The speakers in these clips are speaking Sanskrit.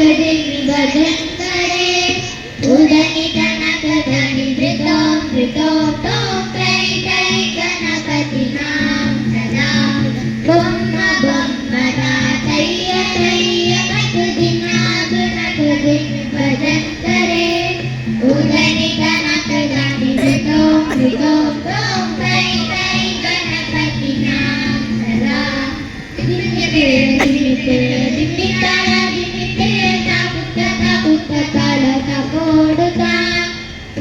भजन करे उदनित नक धनि धृतो धृतो तों कै कै गणपति नाम सदा ब्रह्म ब्रह्म तैय तैय नक दिनाग नक दिन भजन करे उदनित नक धनि धृतो धृतो तों कै कै गणपति नाम सदा दिव्य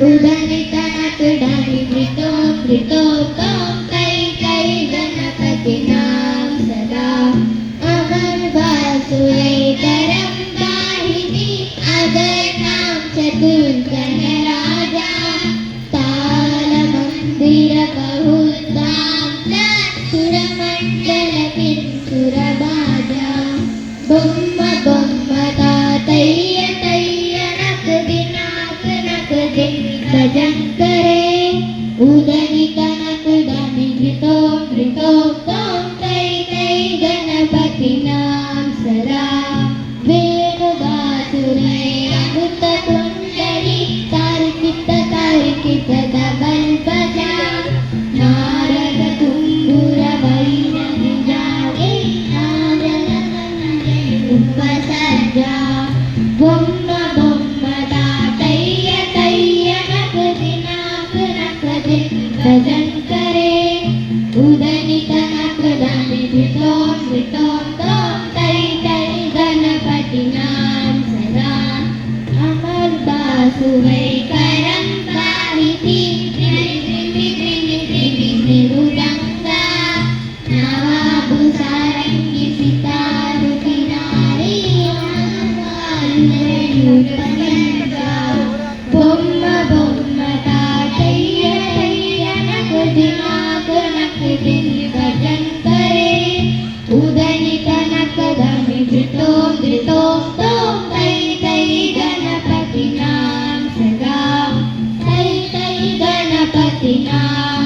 उदनित नक धनि धृतो धृतो तों कै कै गणपति नाम सदा अमर वासुदेवरं पाहिनी अजय नाम चतुर्गण राजा ताल मंदिर बहुधाम सुरमंडल किंसुर बाजा बुम्म बुम्म तैय तैय नक दिनाक नक दिन भजन करे उदनित नक धनि धृतो धृतो तों कै कै गणपति नाम सदा वेणुदासुरैरमृत कुंडली तार्कित धवल बजा नारद तुम्बुर वैष्णवी जागे नारद उपसर्जा बुम्म बुम्म तैय तैय नक दिनाक नक दिन भजन करे उदनित नक धनि धृतो धृतो तों कै कै गणपति नाम सदा अमर वासुदेवरं पाहिनी मृदुरंगा नवाभूषारण्य सितारुति नारी बुम्म बुम्म तैय तैय नक दिनाक नक दिन भजन करे उदनित नक धनि धृतो धृतो तों कै कै गणपति नाम सदा कै कै गणपति नाम